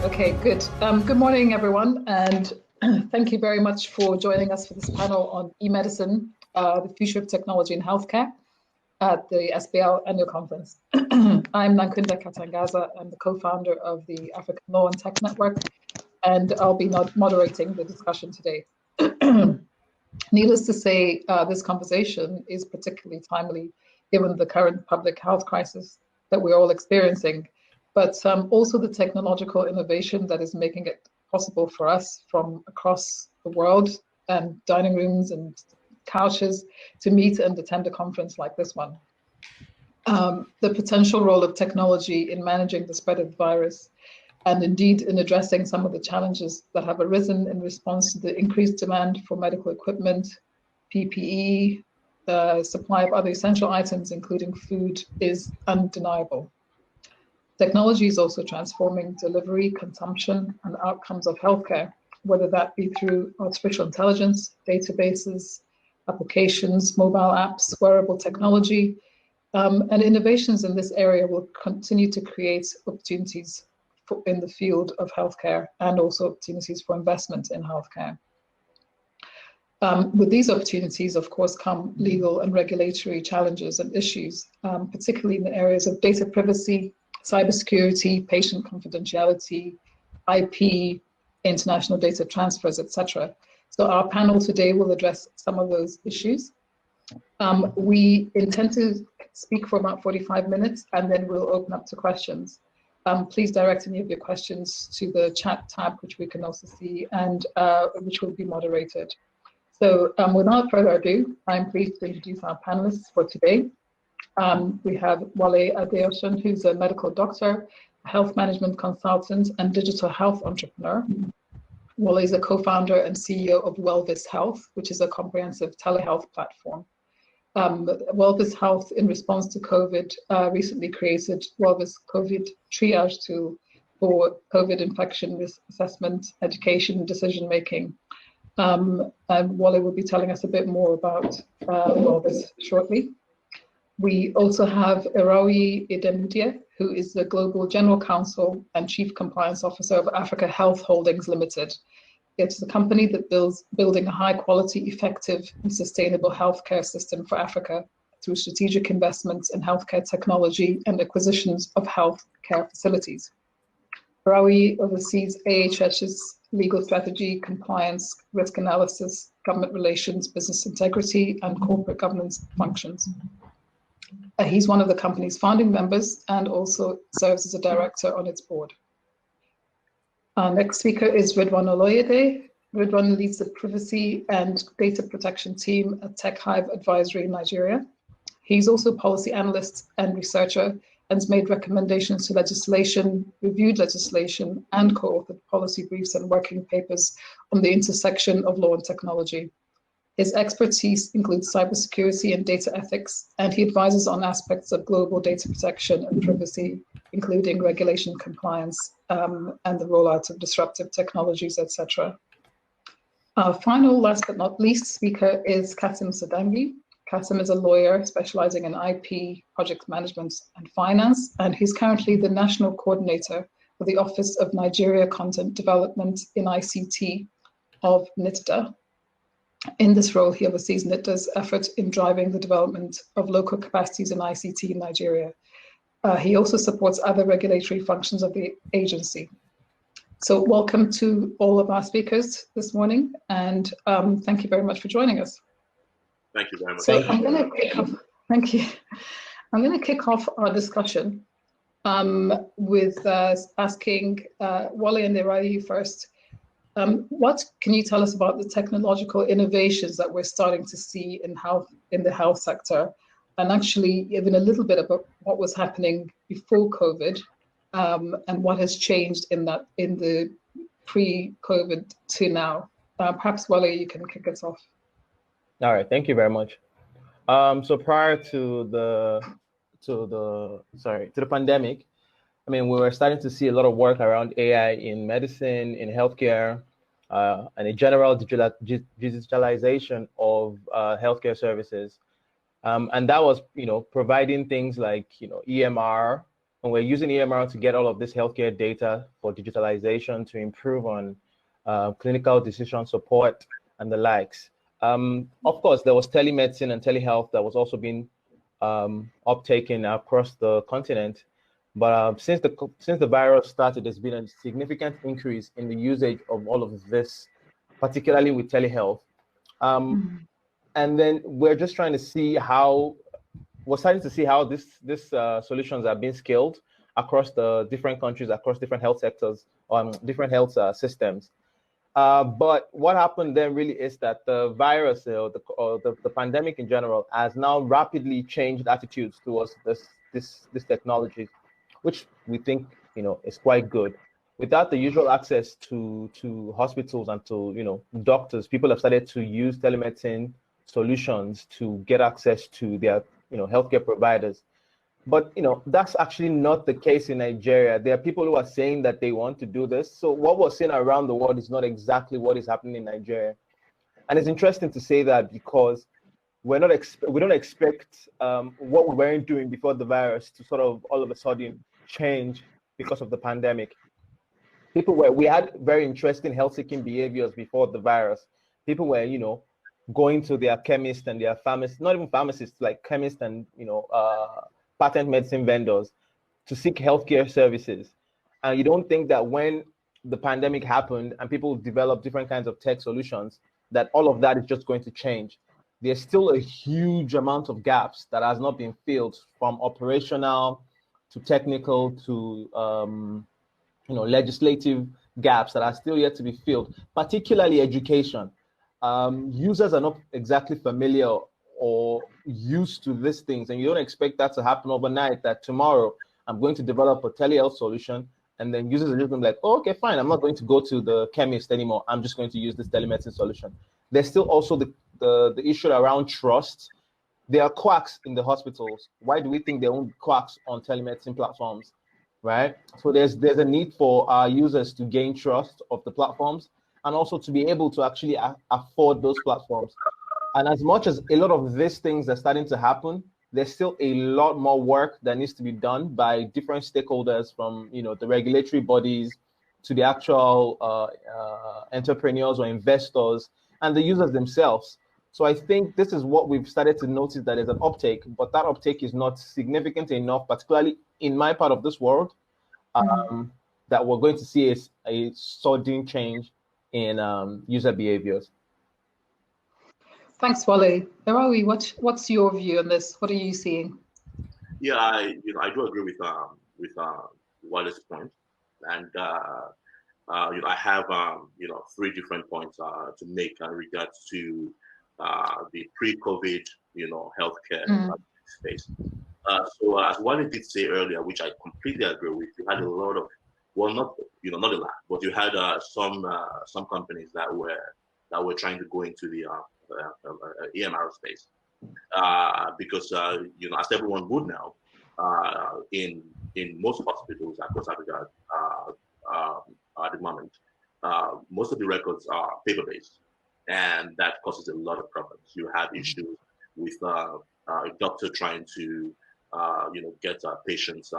Okay, good. Good morning, everyone, and thank you very much for joining us for this panel on e-medicine, the future of technology in healthcare at the SBL annual conference. I'm Nankunda Katangaza. I'm the co-founder of the African Law and Tech Network, and I'll be moderating the discussion today. Needless to say, this conversation is particularly timely given the current public health crisis that we're all experiencing, but also the technological innovation that is making it possible for us from across the world and dining rooms and couches to meet and attend a conference like this one. The potential role of technology in managing the spread of the virus, and indeed in addressing some of the challenges that have arisen in response to the increased demand for medical equipment, PPE, supply of other essential items, including food, is undeniable. Technology is also transforming delivery, consumption, and outcomes of healthcare, whether that be through artificial intelligence, databases, applications, mobile apps, wearable technology, and innovations in this area will continue to create opportunities in the field of healthcare and also opportunities for investment in healthcare. With these opportunities, of course, come legal and regulatory challenges and issues, particularly in the areas of data privacy, cybersecurity, patient confidentiality, IP, international data transfers, etc. So our panel today will address some of those issues. We intend to speak for about 45 minutes and then we'll open up to questions. Please direct any of your questions to the chat tab, which we can also see, and which will be moderated. So without further ado, I'm pleased to introduce our panelists for today. We have Wale Adeosun, who's a medical doctor, health management consultant, and digital health entrepreneur. Wale is a co-founder and CEO of Wellvis Health, which is a comprehensive telehealth platform. Wellvis Health, in response to COVID, recently created Wellvis COVID triage tool for COVID infection risk assessment, education, and decision-making. And Wale will be telling us a bit more about Wellvis shortly. We also have Erawi Idemudie, who is the Global General Counsel and Chief Compliance Officer of Africa Health Holdings Limited. It's the company that building a high-quality, effective, and sustainable healthcare system for Africa through strategic investments in healthcare technology and acquisitions of healthcare facilities. Erawi oversees AHH's legal strategy, compliance, risk analysis, government relations, business integrity, and corporate governance functions. He's one of the company's founding members and also serves as a director on its board. Our next speaker is Ridwan Oloyede. Ridwan leads the privacy and data protection team at Tech Hive Advisory in Nigeria. He's also a policy analyst and researcher and has made recommendations to legislation, reviewed legislation, and co-authored policy briefs and working papers on the intersection of law and technology. His expertise includes cybersecurity and data ethics, and he advises on aspects of global data protection and privacy, including regulation compliance and the rollout of disruptive technologies, etc. Our final, last but not least, speaker is Kasim Sadangi. Kasim is a lawyer specializing in IP, project management, and finance, and he's currently the national coordinator for the Office of Nigeria Content Development in ICT of NITDA. In this role, he oversees NITDA's effort in driving the development of local capacities in ICT in Nigeria. He also supports other regulatory functions of the agency. So welcome to all of our speakers this morning, and thank you very much for joining us. Thank you very much. So I'm going to kick off, thank you. I'm going to kick off our discussion with asking Wale and Erawi first. What can you tell us about the technological innovations that we're starting to see in the health sector, and actually even a little bit about what was happening before COVID and what has changed in the pre-COVID to now? Perhaps Wale, you can kick us off. All right, thank you very much. So prior to the pandemic, I mean, we were starting to see a lot of work around AI in medicine, in healthcare, and a general digitalization of healthcare services. And that was, providing things like, EMR, when we're using EMR to get all of this healthcare data for digitalization to improve on clinical decision support and the likes. Of course, there was telemedicine and telehealth that was also being uptaken across the continent. But since the virus started, there's been a significant increase in the usage of all of this, particularly with telehealth. And then we're just trying to see how we're starting to see how these solutions are being scaled across the different countries, across different health sectors, different health systems. But what happened then really is that the virus or the pandemic in general has now rapidly changed attitudes towards this technology, which we think is quite good. Without the usual access to hospitals and to doctors, people have started to use telemedicine solutions to get access to their healthcare providers. But that's actually not the case in Nigeria. There are people who are saying that they want to do this. So what we're seeing around the world is not exactly what is happening in Nigeria. And it's interesting to say that because we don't expect what we weren't doing before the virus to sort of all of a sudden change because of the pandemic. We had very interesting health-seeking behaviors before the virus. People were, going to their chemist and their pharmacist, not even pharmacists, like chemists and patent medicine vendors to seek healthcare services. And you don't think that when the pandemic happened and people developed different kinds of tech solutions, that all of that is just going to change. There's still a huge amount of gaps that has not been filled, from operational to technical to legislative gaps that are still yet to be filled, particularly education. Users are not exactly familiar or used to these things, and you don't expect that to happen overnight, that tomorrow I'm going to develop a telehealth solution and then users are just going to be like, oh, okay, fine, I'm not going to go to the chemist anymore, I'm just going to use this telemedicine solution. There's still also the issue around trust. There are quacks in the hospitals. Why do we think there won't be quacks on telemedicine platforms, right? So there's a need for our users to gain trust of the platforms and also to be able to actually afford those platforms. And as much as a lot of these things are starting to happen, there's still a lot more work that needs to be done by different stakeholders, from the regulatory bodies to the actual entrepreneurs or investors and the users themselves. So I think this is what we've started to notice, that there's an uptake, but that uptake is not significant enough, particularly in my part of this world, that we're going to see a sudden change in user behaviors. Thanks, Wale. Erawi, what's your view on this? What are you seeing? Yeah, I do agree with Wale's point, and I have three different points to make in regards to the pre-COVID healthcare space. So as Wale did say earlier, which I completely agree with, you had a lot of, well, not a lot, but you had some companies that were trying to go into the EMR space because as everyone would know, in most hospitals across Africa at the moment, most of the records are paper-based, and that causes a lot of problems. You have issues with a doctor trying to get patients'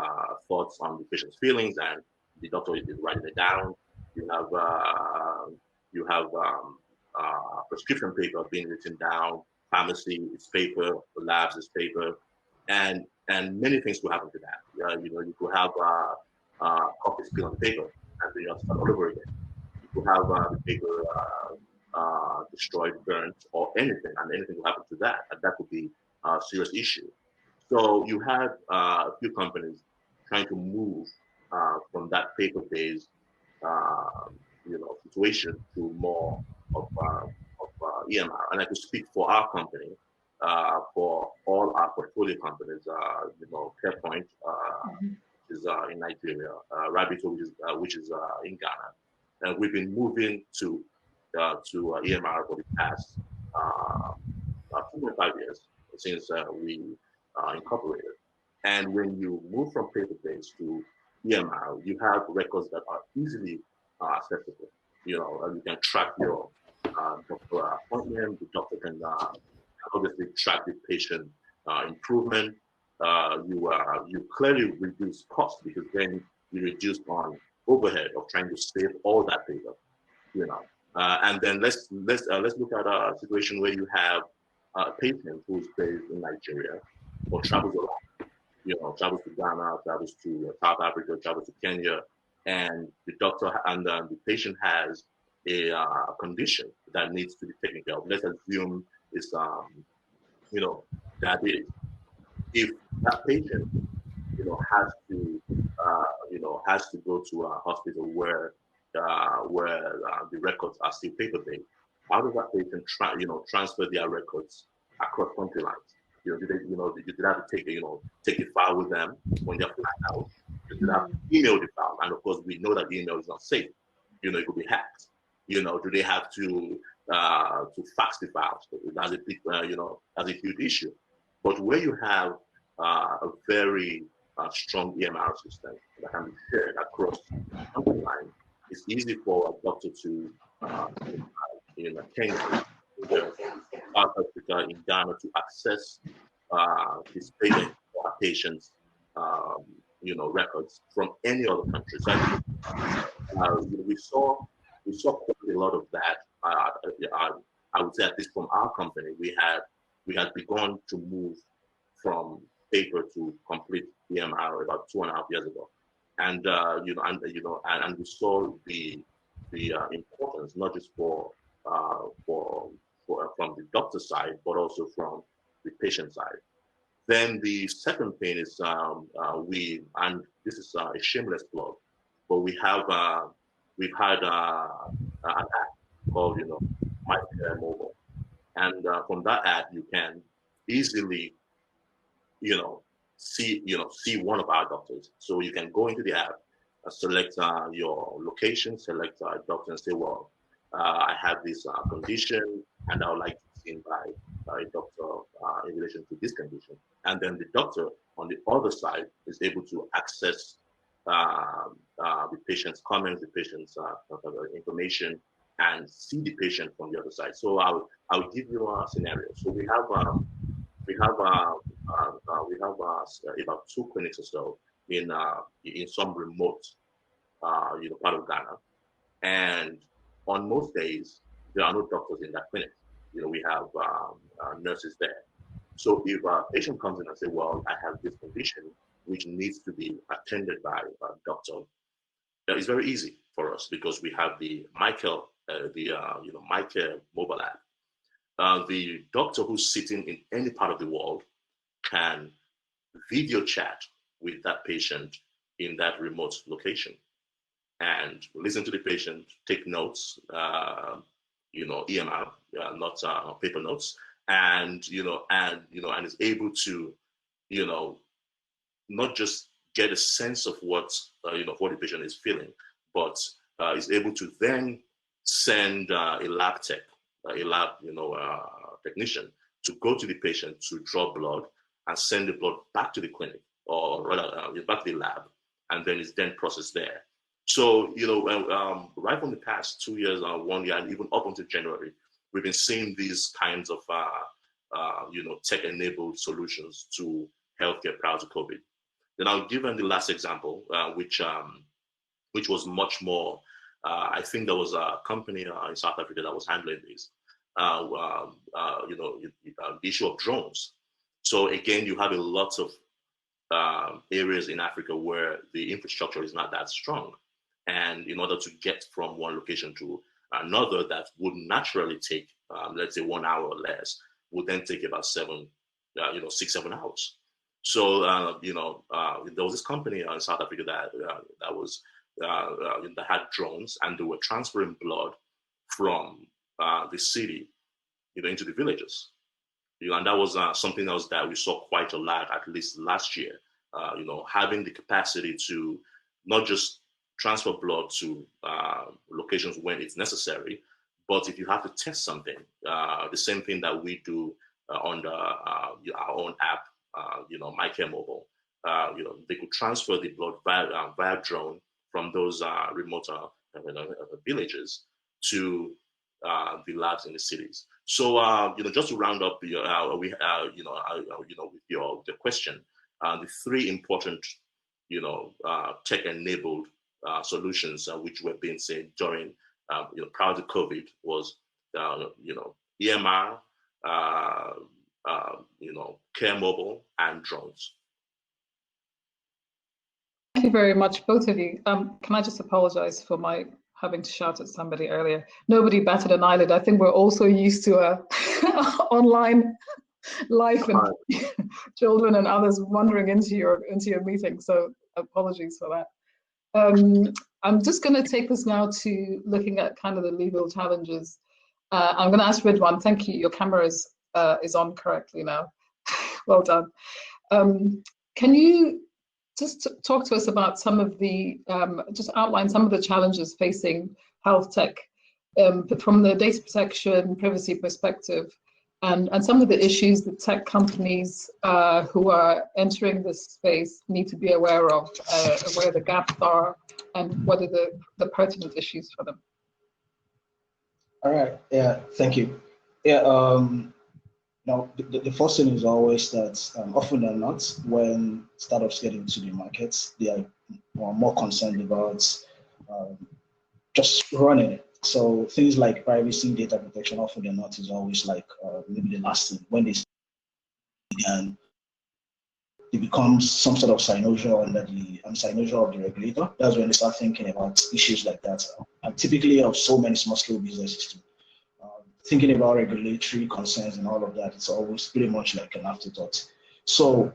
thoughts on the patient's feelings, and the doctor is writing it down. You have prescription paper being written down, pharmacy is paper, labs is paper, and many things could happen to that. You could have coffee spill on the paper, and then you have to start all over again. You could have the paper destroyed, burnt, or anything, and anything will happen to that, and that could be a serious issue. So you have a few companies trying to move from that paper-based situation to more of EMR. And I can speak for our company, for all our portfolio companies, CarePoint, which is in Nigeria, Rabito, which is in Ghana. And we've been moving to EMR for the past 2.5 years since we incorporated. And when you move from paper-based to EMR, you have records that are easily accessible. You can track your doctor appointment. The doctor can obviously track the patient improvement. you clearly reduce cost, because then you reduce on overhead of trying to save all that paper, you know. And then let's look at a situation where you have a patient who's based in Nigeria or travels a lot, travels to Ghana, travels to South Africa, travels to Kenya, and the doctor and the patient has a condition that needs to be taken care of. Let's assume it's diabetes. If that patient has to go to a hospital where the records are still paper based, how does that patient transfer their records across country lines? Do they have to take a file with them when they're flying out? Do they have to email the file? And of course, we know that email is not safe. It could be hacked. Do they have to fax the files? That's a big, that's a huge issue. But where you have a very strong EMR system that can be shared across country lines, it's easy for a doctor to in Kenya, South Africa, in Ghana, to access his patients' records from any other country. So we saw quite a lot of that. I would say, at least from our company, we had begun to move from paper to complete EMR about 2.5 years ago, and we saw the importance, not just for from the doctor side, but also from the patient side. Then the second thing is and this is a shameless plug, but we've had an app called MyCare Mobile, and from that app you can easily see one of our doctors. So you can go into the app, select your location, select a doctor, and say, well, I have this condition, and I would like to be seen by a doctor in relation to this condition. And then the doctor on the other side is able to access the patient's comments, the patient's information, and see the patient from the other side. So I'll give you a scenario. So we have about 2 clinics or so in some remote part of Ghana, and on most days there are no doctors in that clinic. We have nurses there. So if a patient comes in and say, well, I have this condition which needs to be attended by a doctor, it's very easy for us because we have the MyCare, MyCare mobile app. The doctor who's sitting in any part of the world can video chat with that patient in that remote location and listen to the patient, take notes, EMR, not paper notes, and is able to, not just get a sense of what what the patient is feeling, but is able to then send a lab technician to go to the patient to draw blood and send the blood back to the clinic, or rather back to the lab, and then it's then processed there. So right from the past 2 years, 1 year, and even up until January, we've been seeing these kinds of tech-enabled solutions to healthcare prior to COVID. Then I'll give them the last example, which was much more. I think there was a company in South Africa that was handling this. The issue of drones. So again, you have a lot of areas in Africa where the infrastructure is not that strong, and in order to get from one location to another, that would naturally take, let's say, 1 hour or less, would then take about 6, 7 hours. So there was this company in South Africa that had drones, and they were transferring blood from the city, into the villages. And that was something else that we saw quite a lot, at least last year. Having the capacity to not just transfer blood to locations when it's necessary, but if you have to test something, the same thing that we do on our own app, MyCare Mobile, they could transfer the blood via drone from those remote villages to the labs in the cities. So, just to round up, with the question, the three important, tech-enabled solutions which were being seen during, prior to COVID was, EMR, Care Mobile, and drones. Thank you very much, both of you. Can I just apologize for my having to shout at somebody earlier? Nobody batted an eyelid. I think we're also used to online life and children and others wandering into your meeting. So apologies for that. I'm just going to take us now to looking at kind of the legal challenges. I'm going to ask Ridwan. Thank you. Your camera is on correctly now. Well done. Can you just talk to us about some of the, just outline some of the challenges facing health tech from the data protection, privacy perspective, and some of the issues that tech companies who are entering this space need to be aware of, where the gaps are, and what are the pertinent issues for them? All right. Yeah. Thank you. Yeah. Now, the first thing is always that often than not, when startups get into the markets, they are more concerned about just running it. So things like privacy, data protection, often than not, is always like maybe the last thing when they begin. It becomes some sort of cynosure under the cynosure of the regulator. That's when they start thinking about issues like that. And typically of so many small scale businesses too. Thinking about regulatory concerns and all of that, it's always pretty much like an afterthought. So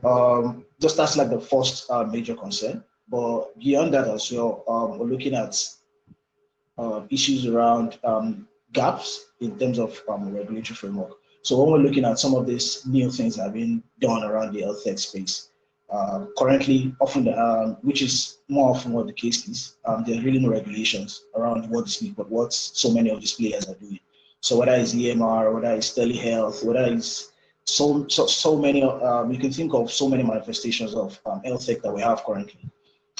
just that's like the first major concern. But beyond that as well, we're looking at issues around gaps in terms of regulatory framework. So when we're looking at some of these new things that have been done around the health tech space, currently, often which is more often what the case is, there are really no regulations around what so many of these players are doing. So whether it's EMR, whether it's telehealth, whether it's so many, you can think of so many manifestations of health tech that we have currently.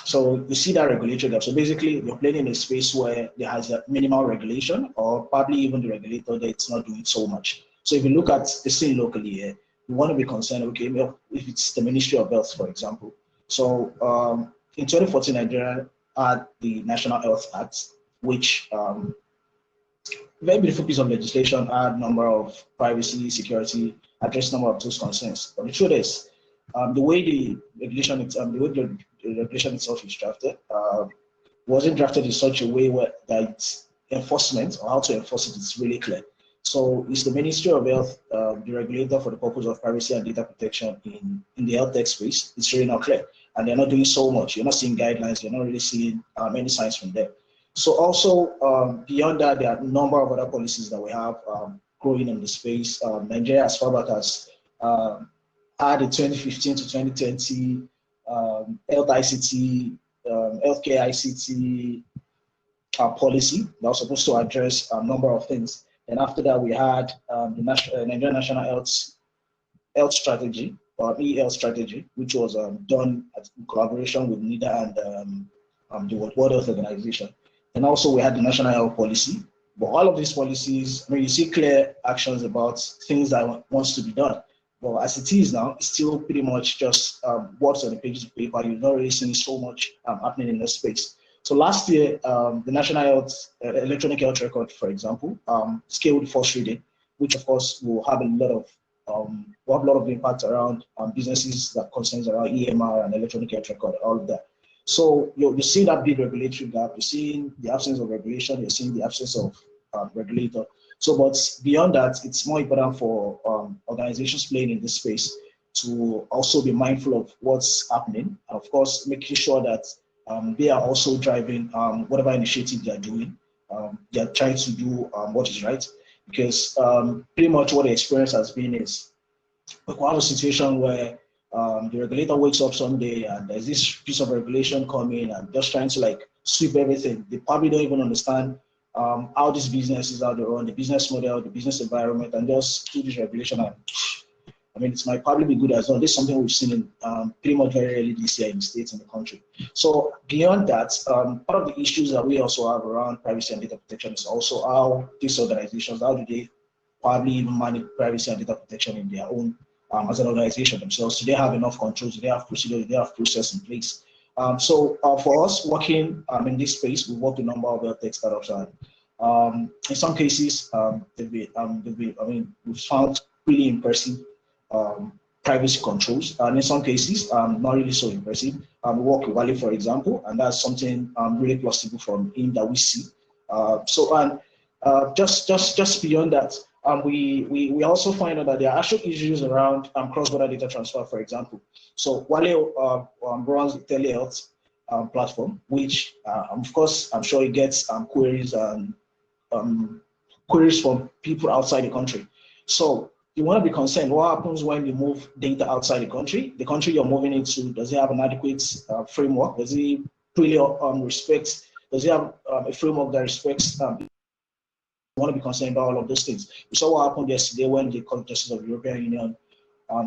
So you see that regulatory gap. So basically, you're playing in a space where there has a minimal regulation, or probably even the regulator that's not doing so much. So if you look at the scene locally here, we want to be concerned, okay, well, if it's the Ministry of Health, for example. So in 2014, Nigeria had the National Health Act, which very beautiful piece of legislation, had a number of privacy, security, address number of those concerns. But the truth is, the way the regulation itself is drafted, wasn't drafted in such a way where that enforcement or how to enforce it is really clear. So it's the Ministry of Health, the regulator for the purpose of privacy and data protection in the health tech space. It's really not clear, and they're not doing so much. You're not seeing guidelines. You're not really seeing any signs from them. So also beyond that, there are a number of other policies that we have growing in the space. Nigeria, as far back as had a 2015 to 2020 health ICT, healthcare ICT policy that was supposed to address a number of things. And after that, we had the Nigerian National Health Strategy, or e-health strategy, which was done in collaboration with NIDA and the World Health Organization. And also we had the National Health Policy. But all of these policies, I mean, you see clear actions about things that wants to be done. But as it is now, it's still pretty much just words on the pages of paper. You're not really seeing so much happening in this space. So last year, the National Health Electronic Health Record, for example, scaled first reading, which of course will have a lot of impact around businesses that concerns around EMR and electronic health record, all of that. So you're seeing that big regulatory gap. You're seeing the absence of regulation. You're seeing the absence of regulator. So, but beyond that, it's more important for organizations playing in this space to also be mindful of what's happening, and of course, making sure that they are also driving whatever initiative they are doing. They are trying to do what is right, because pretty much what the experience has been is we have a situation where the regulator wakes up someday and there's this piece of regulation coming and just trying to like sweep everything. They probably don't even understand how these businesses are run, the business model, the business environment, and just do this regulation. And I mean, it might probably be good as well. This is something we've seen in pretty much very early this year in the States and the country. So beyond that, part of the issues that we also have around privacy and data protection is also how these organizations, how do they probably even manage privacy and data protection in their own as an organization themselves? Do they have enough controls? Do they have procedure? Do they have process in place? So for us working in this space, we work with a number of health tech startups, and in some cases, we've found really impressive privacy controls, and in some cases, not really so impressive. We work with Wale, for example, and that's something really plausible from him that we see. Just beyond that, we also find out that there are actual issues around cross-border data transfer, for example. So Wale runs the telehealth platform, which of course I'm sure it gets queries and queries from people outside the country. So you want to be concerned, what happens when you move data outside the country? The country you're moving into, does it have an adequate framework? Does it really does it have a framework that respects you want to be concerned about all of those things. We saw what happened yesterday when the Court of Justice of the European Union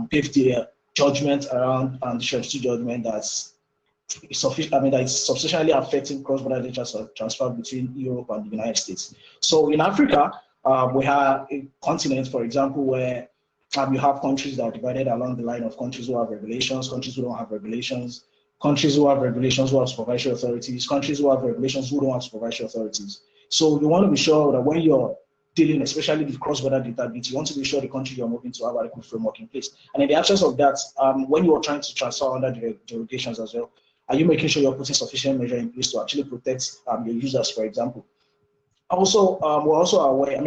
gave the judgment around the Sheriff's judgment that's substantially affecting cross-border data transfer between Europe and the United States. So in Africa, we have a continent, for example, where you have countries that are divided along the line of countries who have regulations, countries who don't have regulations, countries who have regulations who have supervisory authorities, countries who have regulations who don't have supervisory authorities. So you want to be sure that when you're dealing, especially with cross-border data bits, you want to be sure the country you're moving to have adequate framework in place. And in the absence of that, when you are trying to transfer under the derogations as well, are you making sure you're putting sufficient measure in place to actually protect your users, for example? Also, we're also aware,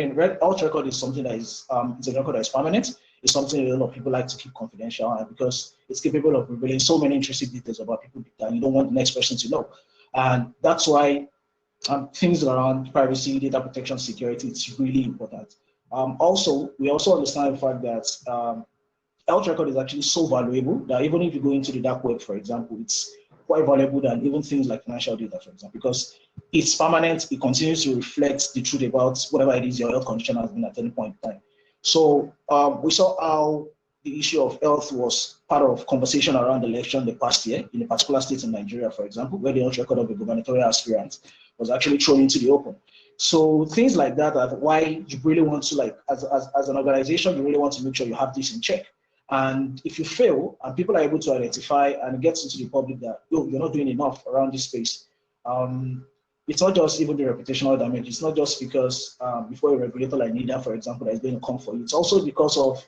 health record is something that is, it's a record that is permanent. It's something a lot of people like to keep confidential, because it's capable of revealing so many interesting details about people that you don't want the next person to know. And that's why things around privacy, data protection, security, it's really important. Also, we also understand the fact that health record is actually so valuable that even if you go into the dark web, for example, it's quite valuable than even things like financial data, for example, because it's permanent, it continues to reflect the truth about whatever it is your health condition has been at any point in time. So we saw how the issue of health was part of conversation around the election the past year in a particular state in Nigeria, for example, where the health record of a gubernatorial aspirant was actually thrown into the open. So things like that are why you really want to, like, as an organization, you really want to make sure you have this in check. And if you fail, and people are able to identify and get into the public that, you're not doing enough around this space, it's not just even the reputational damage. It's not just because before a regulator like NIDA, for example, that is going to come for you. It's also because of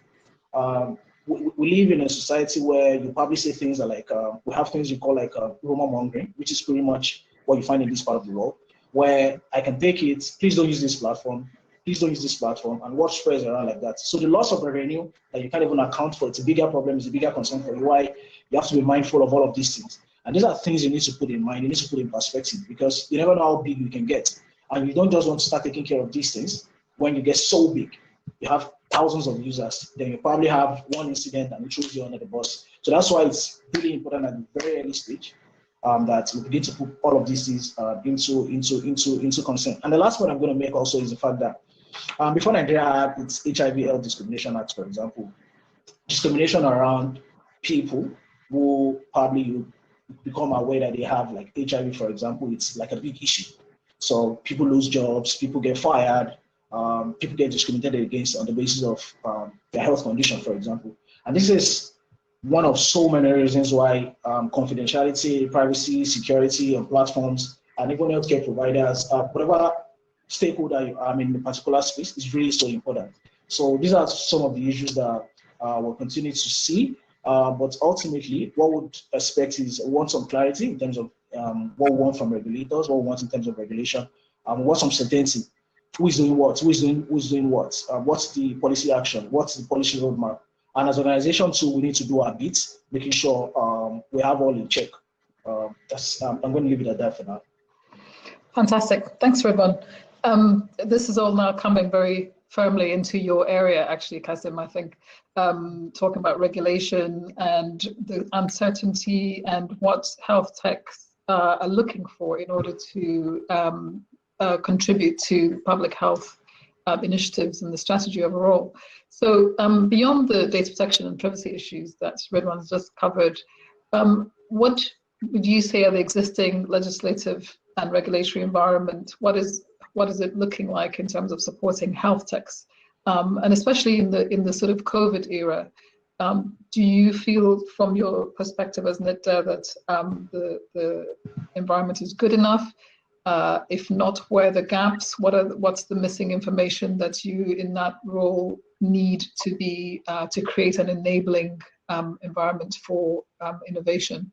we live in a society where you probably say things that like, we have things you call like rumor mongering, which is pretty much what you find in this part of the world, where I can take it, please don't use this platform, please don't use this platform, and what spreads around like that. So the loss of revenue that you can't even account for, it's a bigger problem, it's a bigger concern for you, why you have to be mindful of all of these things. And these are things you need to put in mind, you need to put in perspective, because you never know how big you can get. And you don't just want to start taking care of these things when you get so big. You have thousands of users, then you probably have one incident and it throws you under the bus. So that's why it's really important at the very early stage that we begin to put all of these things into concern. And the last point I'm going to make also is the fact that before Nigeria had its HIV/AIDS Discrimination Act, for example, discrimination around people who probably you become aware that they have like HIV, for example, it's like a big issue. So people lose jobs, people get fired, people get discriminated against on the basis of their health condition, for example. And this is one of so many reasons why confidentiality, privacy, security on platforms, and even healthcare providers, whatever stakeholder you are in the particular space, is really so important. So these are some of the issues that we'll continue to see. But ultimately, what we would expect is we want some clarity in terms of what we want from regulators, what we want in terms of regulation, we want some certainty. Who is doing what? Who's doing what? What's the policy action? What's the policy roadmap? And as an organization too, we need to do our bit, making sure we have all in check. I'm going to leave it at that for now. Fantastic. Thanks, Ridwan. This is all now coming very firmly into your area, actually, Kasim, I think, talking about regulation and the uncertainty and what health techs are looking for in order to contribute to public health initiatives and the strategy overall. So beyond the data protection and privacy issues that Ridwan's just covered, what would you say are the existing legislative and regulatory environment? What is it looking like in terms of supporting health techs, and especially in the sort of COVID era? Do you feel, from your perspective as NIDDA, that the environment is good enough? If not, where are the gaps? What's the missing information that you, in that role, need to be to create an enabling environment for innovation?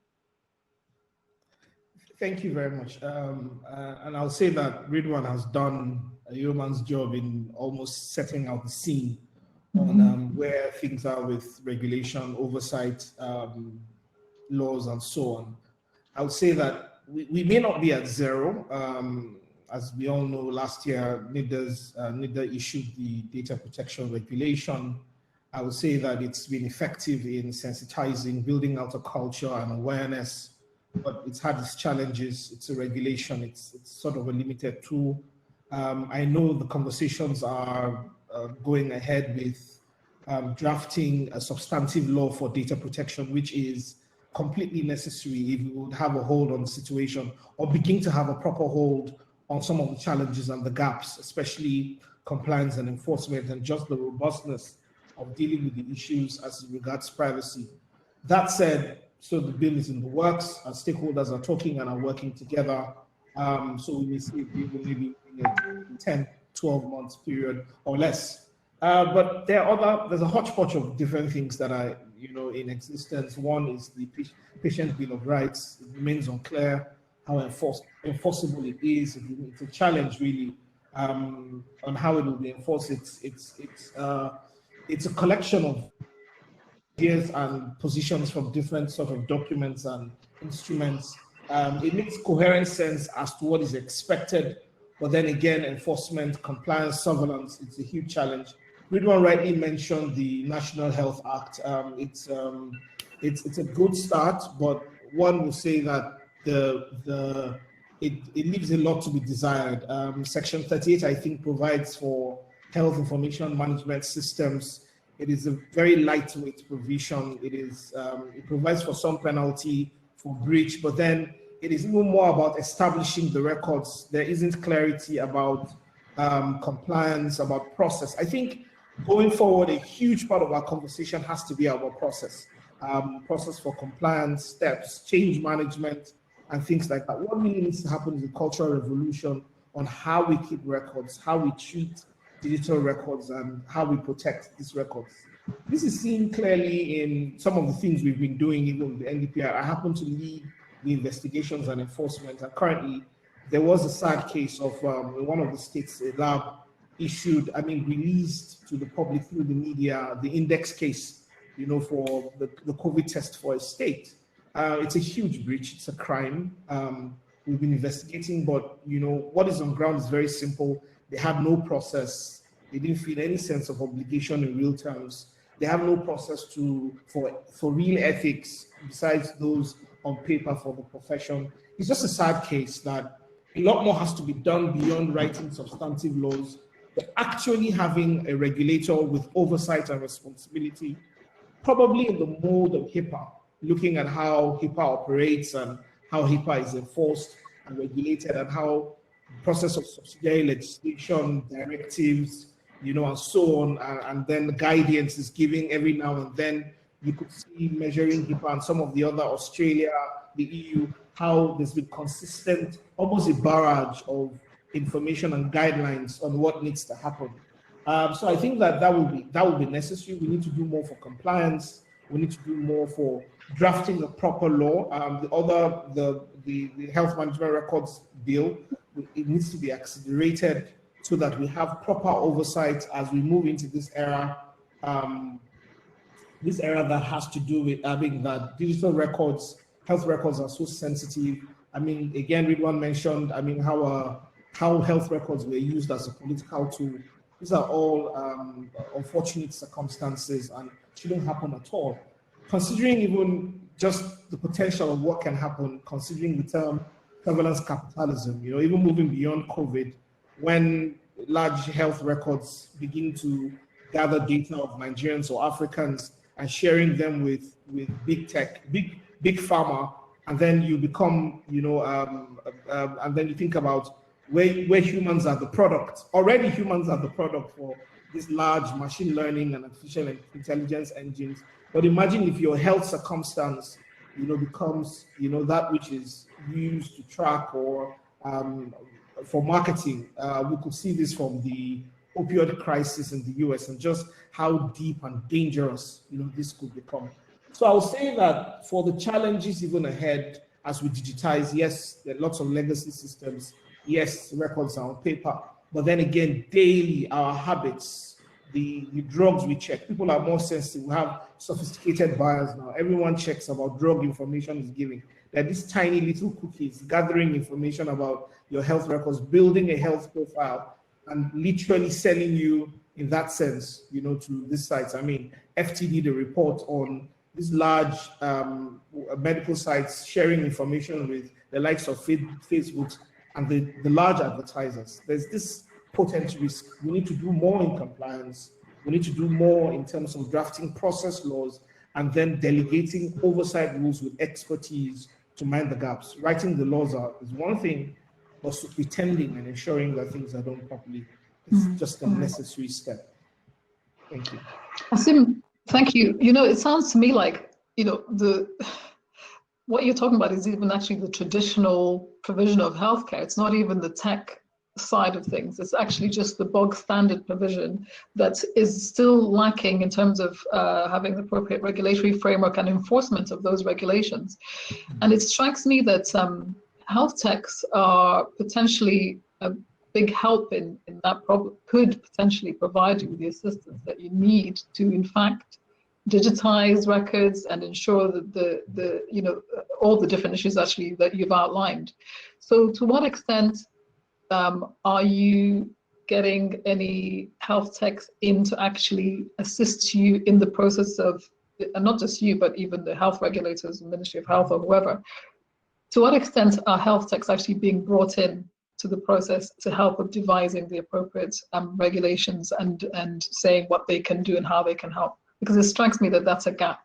Thank you very much. And I'll say that Ridwan has done a yeoman's job in almost setting out the scene on where things are with regulation, oversight, laws, and so on. I would say that we may not be at zero. As we all know, last year, NIDDA issued the data protection regulation. I would say that it's been effective in sensitizing, building out a culture and awareness, but it's had its challenges. It's a regulation. It's sort of a limited tool. I know the conversations are going ahead with drafting a substantive law for data protection, which is completely necessary if we would have a hold on the situation or begin to have a proper hold on some of the challenges and the gaps, especially compliance and enforcement and just the robustness of dealing with the issues as regards privacy. That said, so the bill is in the works, our stakeholders are talking and are working together. So we may see a bill maybe in a 10, 12 months period or less. But there's a hodgepodge of different things that are in existence. One is the Patient Bill of Rights. It remains unclear how enforceable it is. It's a challenge really on how it will be enforced. It's a collection of ideas and positions from different sort of documents and instruments. It makes coherent sense as to what is expected, but then again, enforcement, compliance, surveillance, it's a huge challenge. Ridwan rightly mentioned the National Health Act. It's a good start, but one will say that it leaves a lot to be desired. Section 38, I think, provides for health information management systems. It is a very lightweight provision. It provides for some penalty for breach, but then it is even more about establishing the records. There isn't clarity about compliance, about process. I think going forward, a huge part of our conversation has to be about process. Process for compliance, steps, change management, and things like that. What really needs to happen is a cultural revolution on how we keep records, how we treat digital records, and how we protect these records. This is seen clearly in some of the things we've been doing, even with the NDPR. I happen to lead the investigations and enforcement, and currently there was a sad case of in one of the states, a lab released to the public through the media, the index case, for the COVID test for a state. It's a huge breach. It's a crime. We've been investigating, but what is on ground is very simple. They have no process. They didn't feel any sense of obligation in real terms. They have no process for real ethics besides those on paper for the profession. It's just a sad case that a lot more has to be done beyond writing substantive laws, but actually having a regulator with oversight and responsibility, probably in the mold of HIPAA, looking at how HIPAA operates and how HIPAA is enforced and regulated, and how the process of subsidiary legislation, directives, and so on, and then guidance is given every now and then. You could see measuring HIPAA and some of the other, Australia, the EU, how there's been consistent, almost a barrage of information and guidelines on what needs to happen. So I think that will be necessary. We need to do more for compliance. We need to do more for drafting a proper law. The health management records bill, it needs to be accelerated so that we have proper oversight as we move into this era. This era that has to do with having that digital records, health records are so sensitive. Again, Ridwan mentioned, how health records were used as a political tool. These are all unfortunate circumstances and shouldn't happen at all. Considering even just the potential of what can happen, considering the term surveillance capitalism, even moving beyond COVID, when large health records begin to gather data of Nigerians or Africans and sharing them with big tech, big pharma, and then you become, and then you think about where humans are the product. Already humans are the product for these large machine learning and artificial intelligence engines. But imagine if your health circumstance, becomes, that which is used to track or for marketing. We could see this from the opioid crisis in the US and just how deep and dangerous, this could become. So I'll say that for the challenges even ahead, as we digitize, yes, there are lots of legacy systems. Yes, records are on paper. But then again, daily, our habits, the drugs we check, people are more sensitive. We have sophisticated buyers now. Everyone checks about drug information is giving. They're these tiny little cookies gathering information about your health records, building a health profile, and literally selling you in that sense, to these sites. I mean, FTD, the report on these large medical sites sharing information with the likes of Facebook and the large advertisers. There's this potent risk. We need to do more in compliance. We need to do more in terms of drafting process laws and then delegating oversight rules with expertise to mind the gaps. Writing the laws out is one thing, but pretending and ensuring that things are done properly is just a necessary step. Thank you. Asim, thank you. It sounds to me like, what you're talking about is even actually the traditional provision of healthcare. It's not even the tech side of things. It's actually just the bog standard provision that is still lacking in terms of having the appropriate regulatory framework and enforcement of those regulations. And it strikes me that health techs are potentially a big help in that problem, could potentially provide you with the assistance that you need to, in fact, digitize records and ensure that all the different issues actually that you've outlined. So to what extent are you getting any health techs in to actually assist you in the process of, and not just you, but even the health regulators, the Ministry of Health or whoever, to what extent are health techs actually being brought in to the process to help with devising the appropriate regulations and saying what they can do and how they can help? Because it strikes me that that's a gap.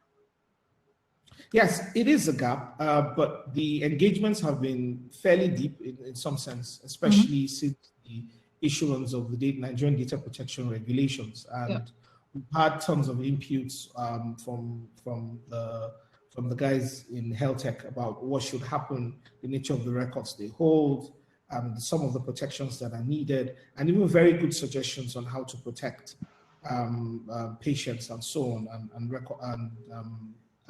Yes, it is a gap, but the engagements have been fairly deep in some sense, especially since the issuance of the Nigerian data protection regulations. And we've had tons of inputs from the guys in health tech about what should happen, the nature of the records they hold, some of the protections that are needed, and even very good suggestions on how to protect patients and so on,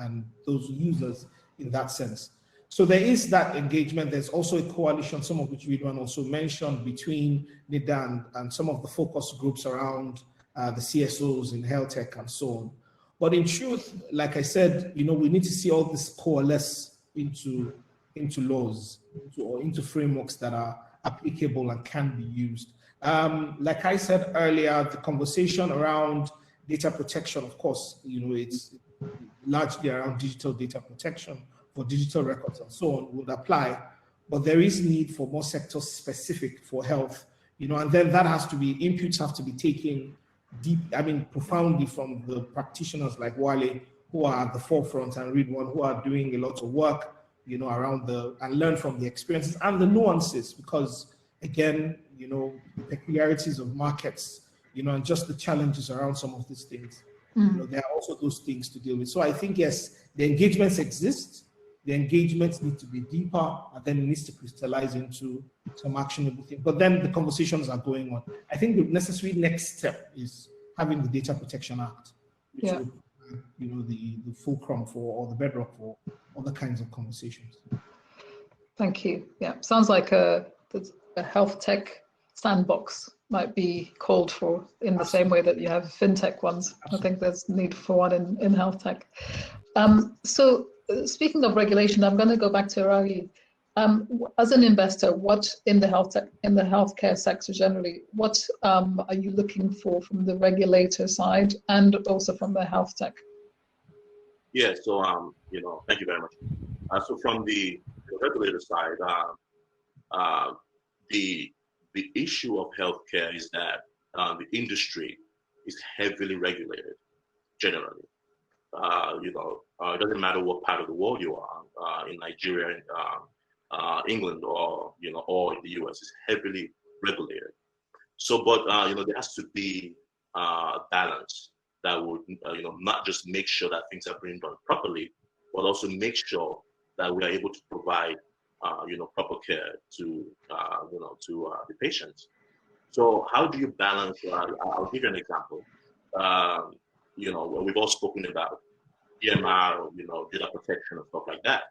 and those users in that sense. So there is that engagement. There's also a coalition, some of which Ridwan also mentioned, between NIDA and some of the focus groups around the CSOs in health tech and so on. But in truth, like I said, we need to see all this coalesce into laws or into frameworks that are applicable and can be used. Like I said earlier, the conversation around data protection, of course, it's largely around digital data protection for digital records and so on would apply, but there is need for more sector specific for health, and then that has to be, inputs have to be taken deep, profoundly from the practitioners like Wale, who are at the forefront, and Ridwan, who are doing a lot of work, around and learn from the experiences and the nuances, because again, the peculiarities of markets, and just the challenges around some of these things. There are also those things to deal with. So I think, yes, the engagements exist. The engagements need to be deeper, and then it needs to crystallize into some actionable thing. But then the conversations are going on. I think the necessary next step is having the Data Protection Act, which would, the fulcrum for, or the bedrock for, other kinds of conversations. Thank you. Yeah, sounds like a health tech sandbox might be called for in the same way that you have fintech ones. Absolutely. I think there's need for one in health tech. So speaking of regulation, I'm going to go back to Ragi. As an investor, what in the healthcare sector generally, what are you looking for from the regulator side and also from the health tech? Yeah, so thank you very much. So from the regulator side, the issue of healthcare is that the industry is heavily regulated generally. It doesn't matter what part of the world you are, in Nigeria, England, or or in the US, is heavily regulated. So, but there has to be balance that would, not just make sure that things are being done properly, but also make sure that we are able to provide, proper care to, the patients. So how do you balance? I'll give you an example. We've all spoken about EMR, data protection and stuff like that.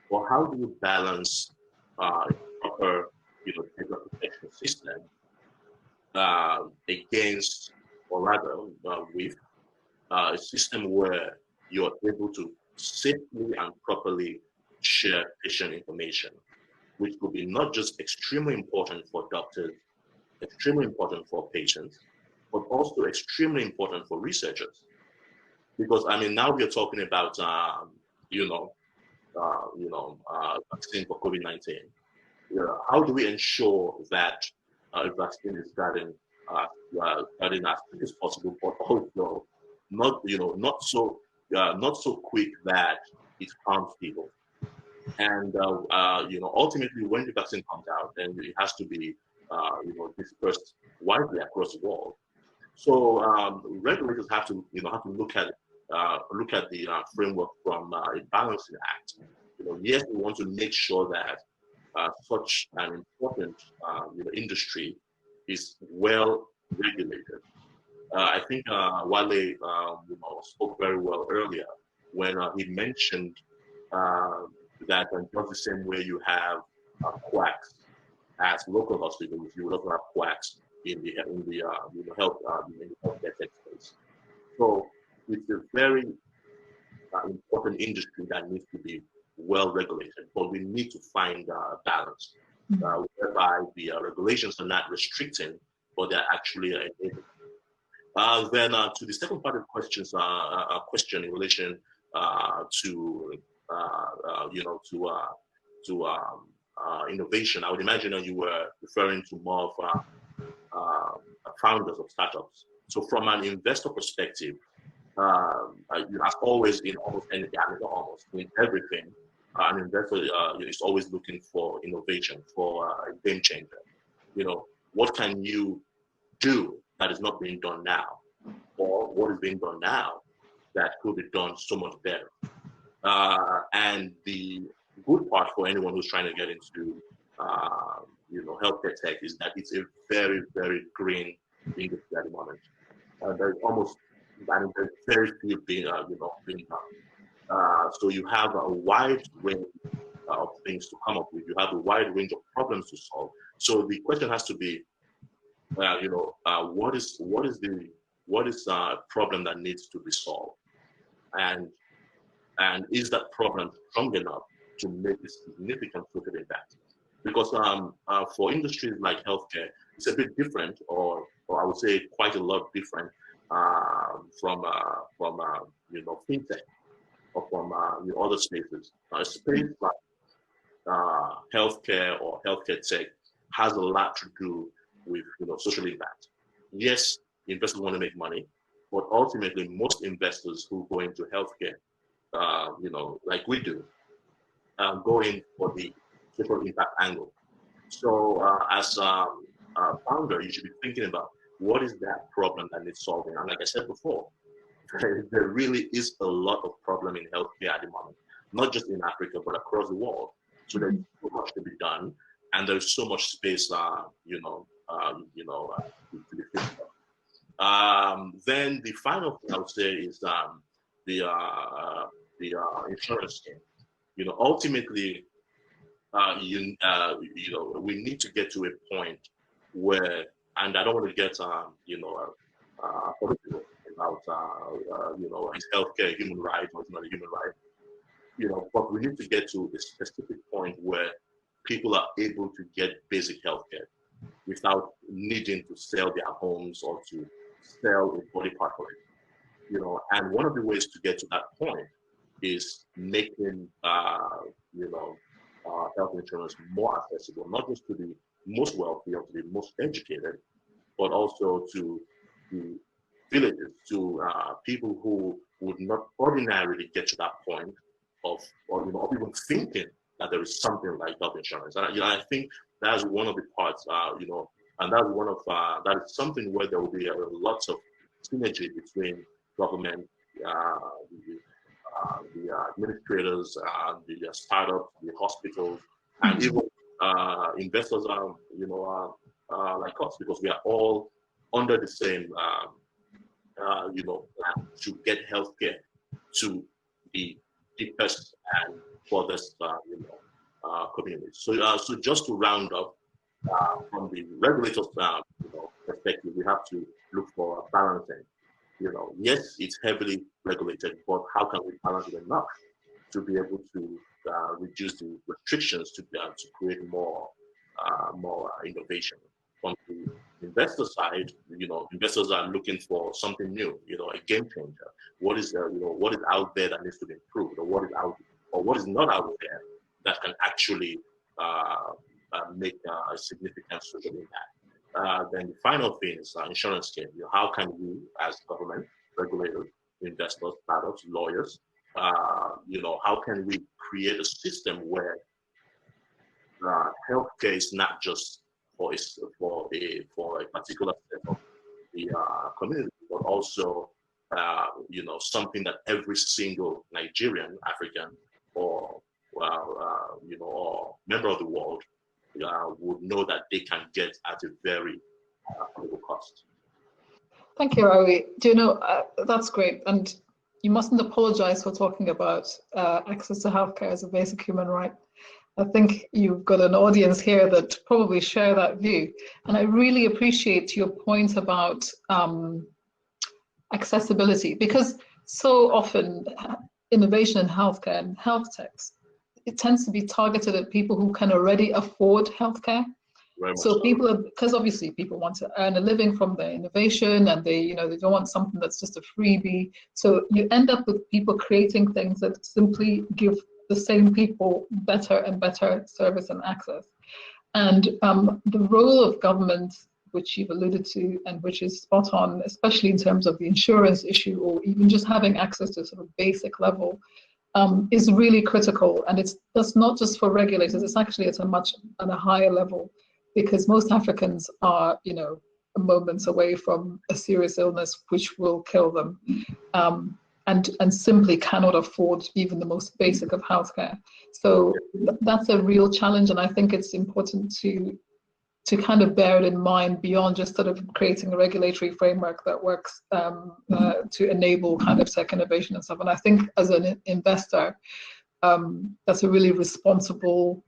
Well, how do you balance proper, data protection system against, or rather, with a system where you're able to safely and properly share patient information, which could be not just extremely important for doctors, extremely important for patients, but also extremely important for researchers. Because now we are talking about vaccine for COVID-19. How do we ensure that a vaccine is starting as quick as possible, but also not so quick that it harms people. And ultimately, when the vaccine comes out, then it has to be dispersed widely across the world. So regulators have to look at the framework from a balancing act. Yes, we want to make sure that such an important industry is well regulated. I think Wale spoke very well earlier when he mentioned that just the same way you have quacks as local hospitals, you would also have quacks in the healthcare space. So it's a very important industry that needs to be well regulated, but we need to find balance whereby the regulations are not restricting, but they're actually enabling. Then to the second part of the questions, question in relation to innovation, I would imagine that you were referring to more of founders of startups. So from an investor perspective, as always in almost anything, in everything, an investor is always looking for innovation, for a game changer. What can you do that is not being done now, or what is being done now that could be done so much better? And the good part for anyone who's trying to get into healthcare tech is that it's a very, very green industry at the moment. There's very few being done. So you have a wide range of things to come up with. You have a wide range of problems to solve. So the question has to be, what is the problem that needs to be solved, and is that problem strong enough to make a significant social impact? Because for industries like healthcare, it's a bit different, or I would say quite a lot different from fintech or from other spaces. A space like healthcare or healthcare tech has a lot to do with social impact. Yes, investors want to make money, but ultimately most investors who go into healthcare, like we do, go in for the social impact angle. So as a founder, you should be thinking about what is that problem that needs solving. And like I said before, there really is a lot of problem in healthcare at the moment, not just in Africa, but across the world. So there's so much to be done, and there's so much space, to be filled up. Then the final thing I would say is the insurance scheme. Ultimately, we need to get to a point where, and I don't want to get political about is healthcare a human right or it's not a human right. But we need to get to a specific point where people are able to get basic healthcare without needing to sell their homes or to sell a body part for it. And one of the ways to get to that point is making health insurance more accessible, not just to the most wealthy or to the most educated, but also to the villages, to people who would not ordinarily get to that point of even thinking that there is something like health insurance. And I think that's one of the parts, and that's one of that is something where there will be lots of synergy between government, the administrators, the startups, the hospitals, and even investors are, like us, because we are all under the same, plan to get healthcare to the deepest and furthest, communities. So just to round up, from the regulators' perspective, we have to look for a balancing. Yes, it's heavily regulated, but how can we balance it enough to be able to reduce the restrictions to create more innovation? From the investor side, investors are looking for something new, a game changer. What is out there that needs to be improved, or what is not out there that can actually make a significant social impact. Then the final thing is insurance care. How can we, as government, regulators, investors, startups, lawyers, how can we create a system where healthcare is not just for a particular set of the community, but also something that every single Nigerian, African, or or member of the world would know that they can get at a very affordable cost. Thank you, Rawi. That's great. And you mustn't apologize for talking about access to healthcare as a basic human right. I think you've got an audience here that probably share that view. And I really appreciate your point about accessibility, because so often innovation in healthcare and health techs, it tends to be targeted at people who can already afford healthcare. So because obviously people want to earn a living from their innovation, and they don't want something that's just a freebie. So you end up with people creating things that simply give the same people better and better service and access. And the role of government, which you've alluded to, and which is spot on, especially in terms of the insurance issue, or even just having access to sort of basic level, is really critical. And that's not just for regulators, it's actually at a higher level, because most Africans are, moments away from a serious illness which will kill them, and simply cannot afford even the most basic of healthcare. So that's a real challenge, and I think it's important to kind of bear it in mind beyond just sort of creating a regulatory framework that works to enable kind of tech innovation and stuff. And I think as an investor, that's a really responsible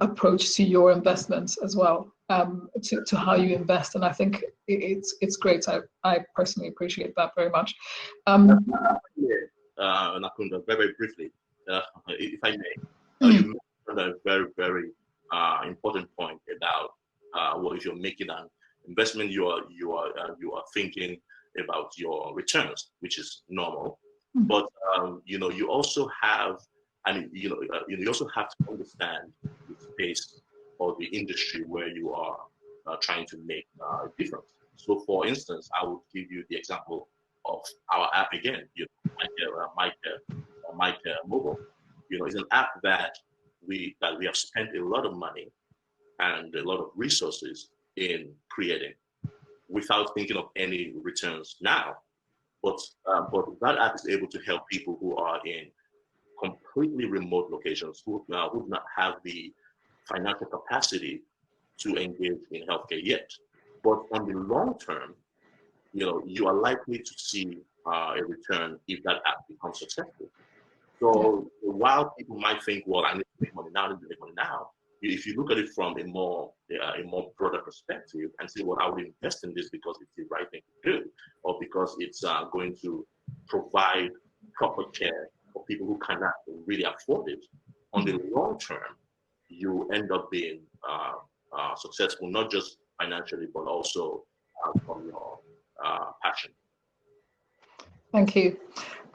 approach to your investments as well, to how you invest. And I think it's great. I personally appreciate that very much. Nakunda, very briefly, if I may, you mentioned a very, very important point about if you're making an investment, you are thinking about your returns, which is normal. Mm-hmm. But you also have, you also have to understand the space or the industry where you are trying to make a difference. So, for instance, I would give you the example of our app again. My Mobile. It's an app that we have spent a lot of money and a lot of resources in creating, without thinking of any returns now. But that app is able to help people who are in completely remote locations, who would not have the financial capacity to engage in healthcare yet. But on the long term, you are likely to see a return if that app becomes successful. So while people might think, well, I need to make money now, if you look at it from a more broader perspective and say, well, I would invest in this because it's the right thing to do, or because it's going to provide proper care for people who cannot really afford it. On the long term, you end up being successful, not just financially, but also from your passion. Thank you.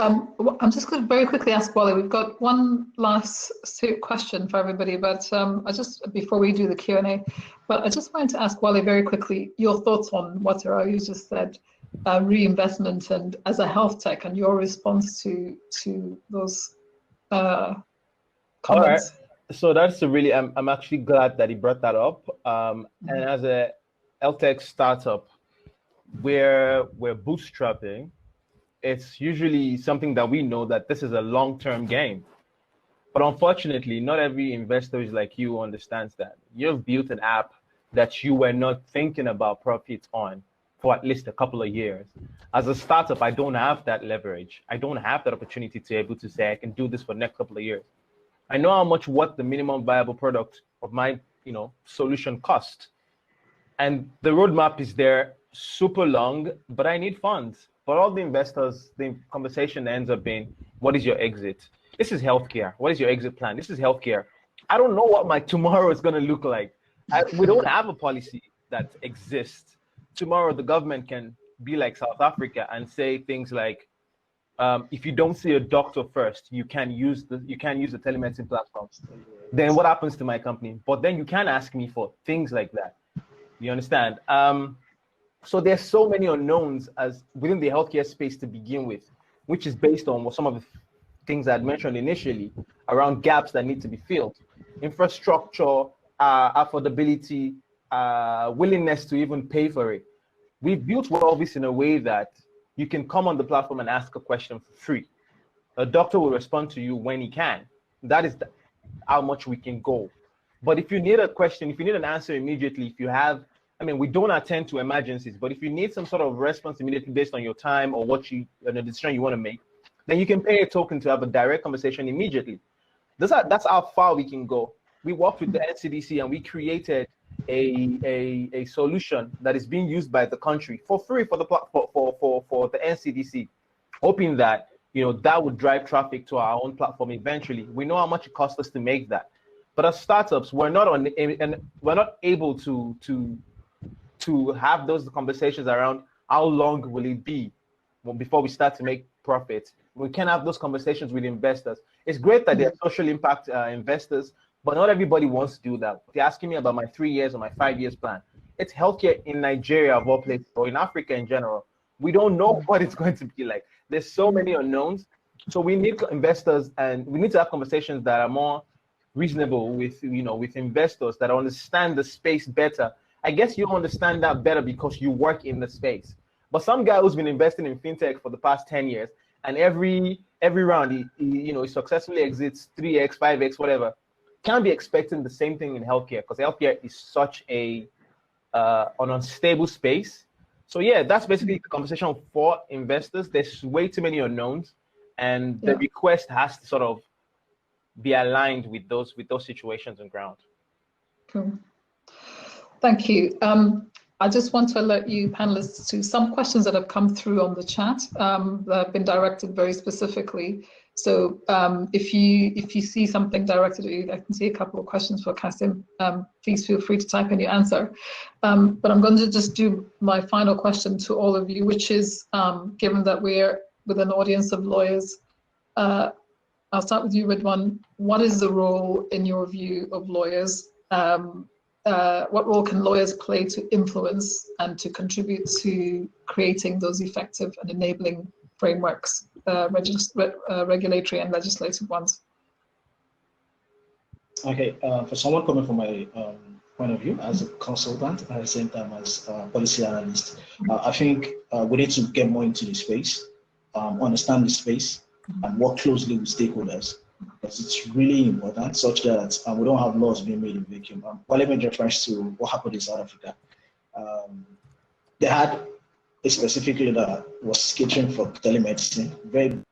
I'm just going to very quickly ask Wally. We've got one last question for everybody, but before we do the Q&A, but I just wanted to ask Wally very quickly your thoughts on what you just said, reinvestment and as a health tech, and your response to those comments. All right. So that's I'm actually glad that he brought that up. And as a health tech startup, we're bootstrapping. it's usually something that we know that this is a long-term game. But unfortunately, not every investor is like you who understands that. You've built an app that you were not thinking about profits on for at least a couple of years. As a startup, I don't have that leverage. I don't have that opportunity to be able to say I can do this for the next couple of years. I know how much what the minimum viable product of my solution cost. And the roadmap is there, super long, but I need funds. For all the investors, the conversation ends up being, what is your exit? This is healthcare. What is your exit plan? This is healthcare. I don't know what my tomorrow is going to look like. We don't have a policy that exists. Tomorrow, the government can be like South Africa and say things like, if you don't see a doctor first, you can use the telemedicine platform. Then what happens to my company? But then you can ask me for things like that. You understand? So there's so many unknowns as within the healthcare space to begin with, which is based on what some of the things I had mentioned initially around gaps that need to be filled. Infrastructure, affordability, willingness to even pay for it. We've built all this in a way that you can come on the platform and ask a question for free. A doctor will respond to you when he can. That is how much we can go. But if you need a question, if you need an answer immediately, if you have, we don't attend to emergencies, but if you need some sort of response immediately based on your time or the decision you want to make, then you can pay a token to have a direct conversation immediately. That's how far we can go. We worked with the NCDC and we created a solution that is being used by the country for free for the NCDC, hoping that that would drive traffic to our own platform eventually. We know how much it costs us to make that, but as startups, we're not able to have those conversations around how long will it be before we start to make profit. We can have those conversations with investors. It's great that they're social impact investors, but not everybody wants to do that. If you're asking me about my 3 years or my 5 years plan, it's healthcare in Nigeria of all places, or in Africa in general. We don't know what it's going to be like. There's so many unknowns. So we need investors, and we need to have conversations that are more reasonable with investors that understand the space better. I guess you understand that better because you work in the space. But some guy who's been investing in fintech for the past 10 years, and every round he successfully exits 3x, 5x, whatever, can't be expecting the same thing in healthcare, because healthcare is such an unstable space. So yeah, that's basically the conversation for investors. There's way too many unknowns, and the request has to sort of be aligned with those situations on ground. Cool. Thank you. I just want to alert you panelists to some questions that have come through on the chat that have been directed very specifically. So if you see something directed at you, I can see a couple of questions for Kasim. Please feel free to type in your answer. But I'm going to just do my final question to all of you, which is, given that we're with an audience of lawyers, I'll start with you, Ridwan. What is the role, in your view, of lawyers? What role can lawyers play to influence and to contribute to creating those effective and enabling frameworks, regulatory and legislative ones? Okay, for someone coming from my point of view as a consultant and at the same time as a policy analyst, I think we need to get more into the space, understand the space, and work closely with stakeholders, because it's really important, such that we don't have laws being made in vacuum. Well, let me reference to what happened in South Africa. They had a specific law that was catering for telemedicine. When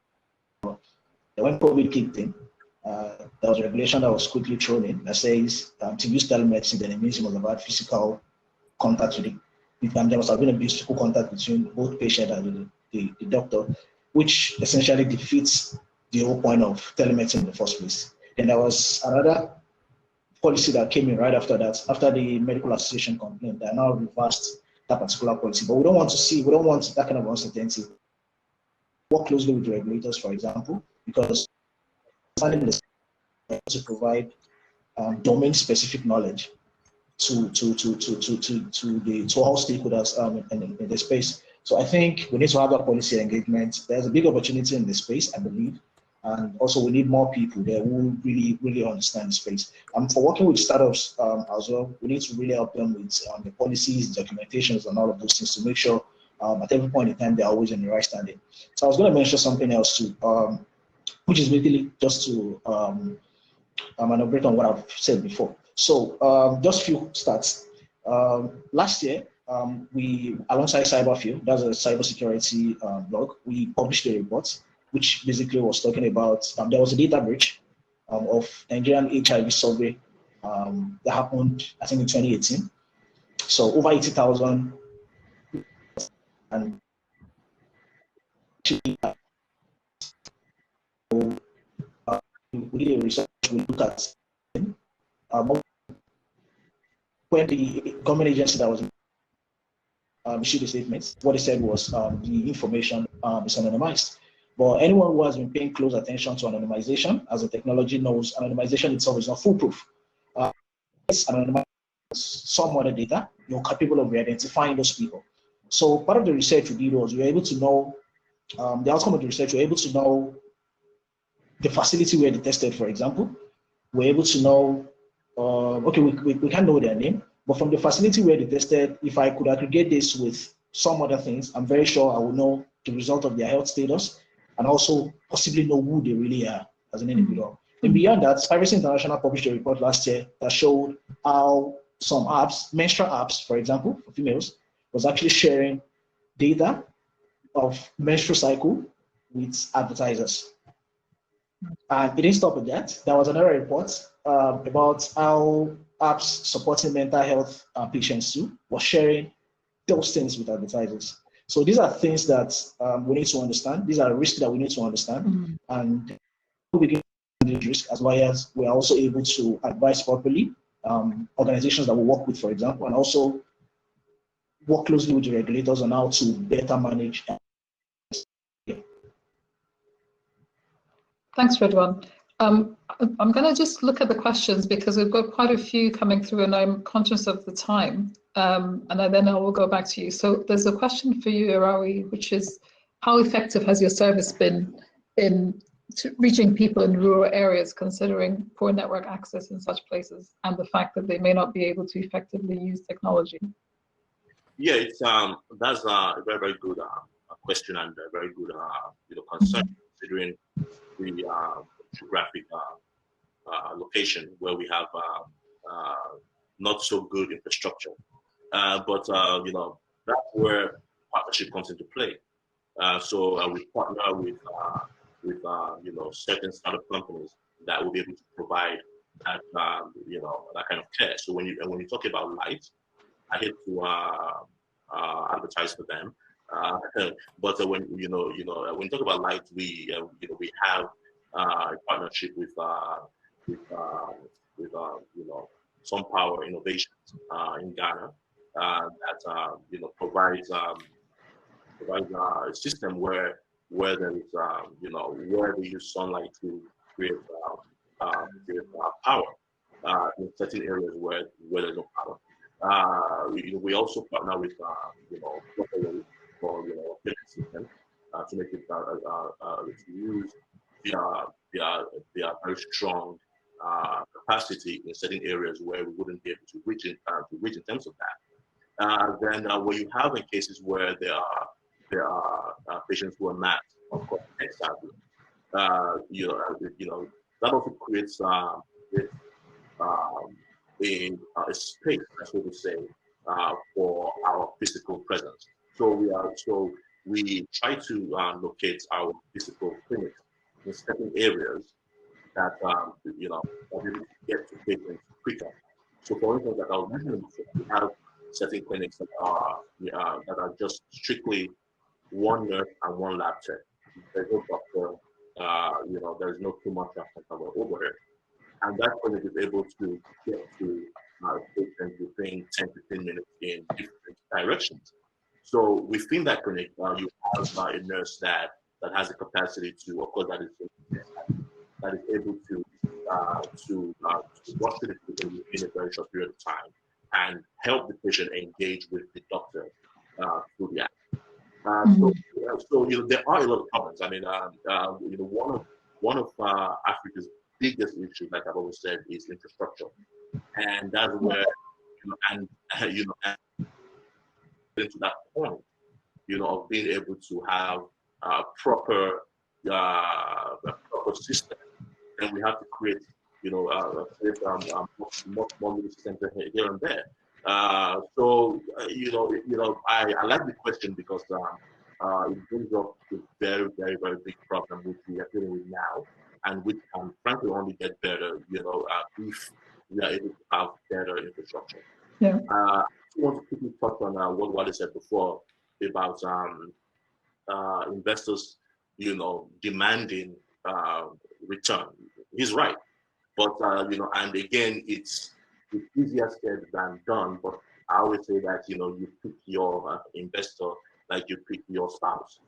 COVID kicked in, there was a regulation that was quickly thrown in that says to use telemedicine, then it means you must have had physical contact with and there must have been a physical contact between both patient and the doctor, which essentially defeats the whole point of telemedicine in the first place. And there was another policy that came in right after that, after the medical association complained, that now reversed that particular policy. But we don't want that kind of uncertainty. Work closely with the regulators, for example, because to provide domain-specific knowledge to all stakeholders in the space. So I think we need to have that policy engagement. There's a big opportunity in the space, I believe. And also we need more people there who really understand the space. For working with startups as well, we need to really help them with the policies, documentations, and all of those things to make sure at every point in time, they're always in the right standing. So I was going to mention something else too, which is basically just to elaborate on what I've said before. So just a few stats. Last year, we, alongside Cyberfield, that's a cybersecurity blog, we published a report which basically was talking about, there was a data breach of Nigerian HIV survey that happened, I think, in 2018. So over 80,000, and we did a research, we looked at when the government agency that was issued a statement, what they said was the information is anonymized. But anyone who has been paying close attention to anonymization, as the technology knows, anonymization itself is not foolproof. It's anonymized some other data, you're capable of re-identifying those people. So part of the research we did was we were able to know, the outcome of the research, we were able to know the facility where they tested, for example. We're able to know, okay, we can't know their name, but from the facility where they tested, if I could aggregate this with some other things, I'm very sure I will know the result of their health status and also possibly know who they really are as an individual. And beyond that, Privacy International published a report last year that showed how some apps, menstrual apps, for example, for females, was actually sharing data of menstrual cycle with advertisers. And it didn't stop at that. There was another report about how apps supporting mental health patients too was sharing those things with advertisers. So these are things that we need to understand. These are risks that we need to understand. And we can manage risk as well as we are also able to advise properly organizations that we work with, for example, and also work closely with the regulators on how to better manage. Thanks, Redwan. I'm going to just look at the questions because we've got quite a few coming through and I'm conscious of the time. And then I will go back to you. So there's a question for you, Irawi, which is, how effective has your service been in reaching people in rural areas, considering poor network access in such places and the fact that they may not be able to effectively use technology? Yeah, it's that's a very, very good question and a very good concern, considering the geographic location where we have not so good infrastructure. But that's where partnership comes into play. So we partner with certain startup companies that will be able to provide that that kind of care. So when you talk about Light, I hate to advertise for them, but when you talk about Light, we have a partnership with Some Power Innovations in Ghana that provides a system where there is where they use sunlight to create power in certain areas where there's no power. We also partner with for system to make it to use their very strong capacity in certain areas where we wouldn't be able to reach in terms of that. Then where you have in cases where there are patients who are not, of course, exactly. That also creates a space, that's what we say, for our physical presence. So we try to locate our physical clinics in certain areas that we get to patients quicker. So for instance, like I was mentioning before, we have certain clinics that are just strictly one nurse and one lab tech. There's no doctor, there's no too much overhead. And that clinic is able to get to patients within 10-15 minutes in different directions. So within that clinic, you have a nurse that has the capacity to, of course, that is able to watch the patient in a very short period of time and help the patient engage with the doctor through the app. So there are a lot of problems. I mean, one of Africa's biggest issues, like I've always said, is infrastructure, and that's where and to that point, of being able to have a proper system, then we have to create, more center here and there. I like the question because it brings up a very, very, very big problem which we are dealing with now, and which can frankly only get better, if we are able to have better infrastructure. Yeah. I want to quickly touch on what Wale said before about investors, demanding return. He's right, but and again, it's easier said than done. But I always say that you pick your investor like you pick your spouse.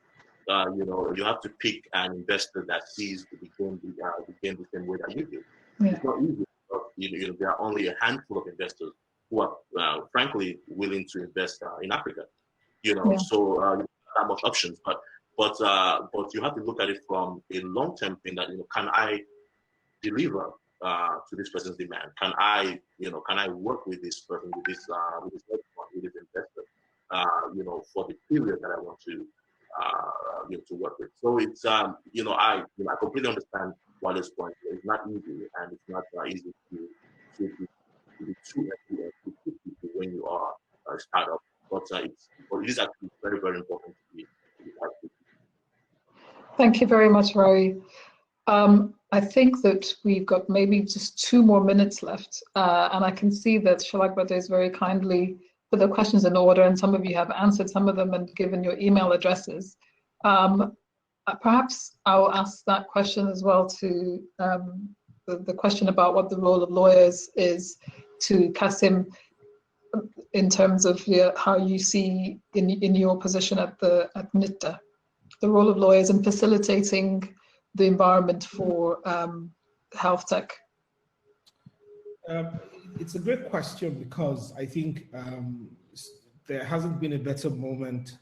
You have to pick an investor that sees the game the same way that you do. Yeah. It's not easy. There are only a handful of investors who are, frankly, willing to invest in Africa. So not much options. But you have to look at it from a long-term thing that can I deliver to this person's demand? Can I work with this person, with this investor, for the period that I want to work with. So it's I completely understand Wale's point. It's not easy, and it's not easy to be too people when you are a startup. But it is actually very, very important to be active. Thank you very much, Rory. I think that we've got maybe just 2 more minutes left, and I can see that Shalagbade is very kindly put the questions in order, and some of you have answered some of them and given your email addresses. Perhaps I'll ask that question as well to the question about what the role of lawyers is to Kasim in terms of how you see in your position at NITDA, the role of lawyers in facilitating the environment for health tech. It's a great question because I think there hasn't been a better moment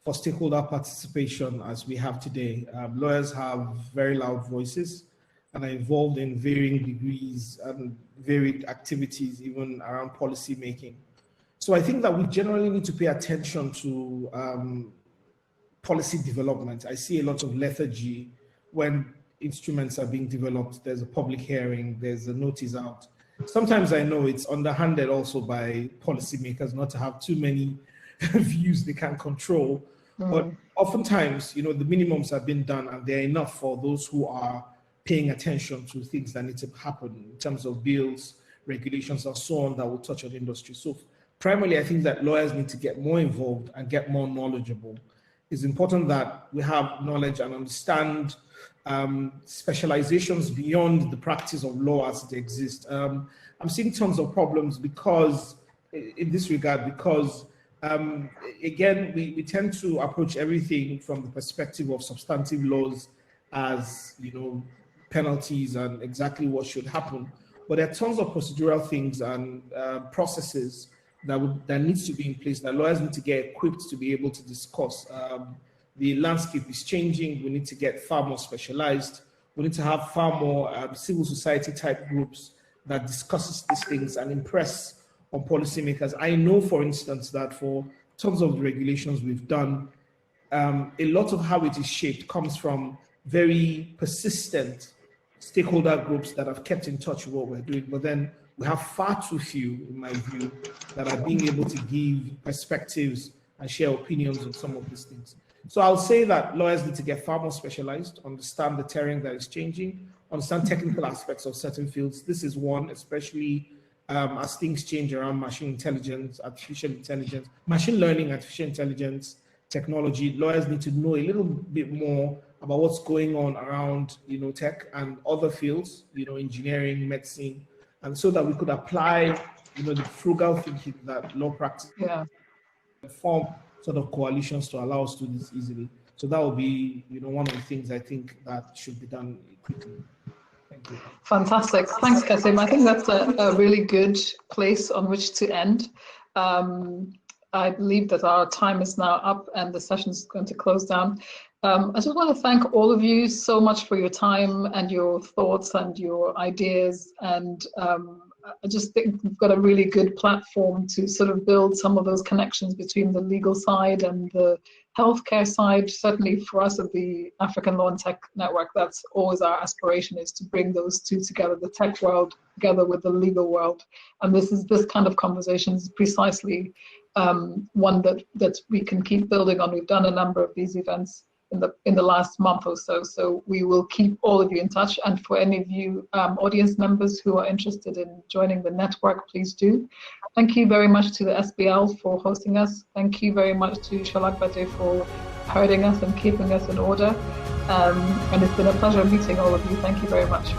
for stakeholder participation as we have today. Lawyers have very loud voices and are involved in varying degrees and varied activities, even around policy making. So I think that we generally need to pay attention to policy development. I see a lot of lethargy when instruments are being developed. There's a public hearing, there's a notice out. Sometimes I know it's underhanded also by policymakers not to have too many views they can control. But oftentimes, the minimums have been done and they're enough for those who are paying attention to things that need to happen in terms of bills, regulations, and so on that will touch on industry. So primarily, I think that lawyers need to get more involved and get more knowledgeable. It's important that we have knowledge and understand specializations beyond the practice of law as it exists. I'm seeing tons of problems because, in this regard, because again, we tend to approach everything from the perspective of substantive laws as, penalties and exactly what should happen. But there are tons of procedural things and processes that needs to be in place that lawyers need to get equipped to be able to discuss. The landscape is changing. We need to get far more specialized. We need to have far more civil society type groups that discusses these things and impress on policymakers. I know, for instance, that for tons of the regulations we've done, a lot of how it is shaped comes from very persistent stakeholder groups that have kept in touch with what we're doing. But then we have far too few, in my view, that are being able to give perspectives and share opinions on some of these things. So I'll say that lawyers need to get far more specialized, understand the terrain that is changing, understand technical aspects of certain fields. This is one, especially as things change around machine intelligence, artificial intelligence, machine learning, artificial intelligence, technology. Lawyers need to know a little bit more about what's going on around, tech and other fields, engineering, medicine, and so that we could apply, the frugal thinking that law practice form sort of coalitions to allow us to do this easily. So that will be, one of the things I think that should be done quickly. Thank you. Fantastic. Thanks, Kasim. I think that's a really good place on which to end. I believe that our time is now up and the session is going to close down. I just want to thank all of you so much for your time and your thoughts and your ideas. And I just think we've got a really good platform to sort of build some of those connections between the legal side and the healthcare side. Certainly for us at the African Law and Tech Network, that's always our aspiration, is to bring those two together, the tech world together with the legal world. And this kind of conversation is precisely one that we can keep building on. We've done a number of these events in the last month or so. So we will keep all of you in touch. And for any of you audience members who are interested in joining the network, please do. Thank you very much to the SBL for hosting us. Thank you very much to Sholak Bate for herding us and keeping us in order. And it's been a pleasure meeting all of you. Thank you very much.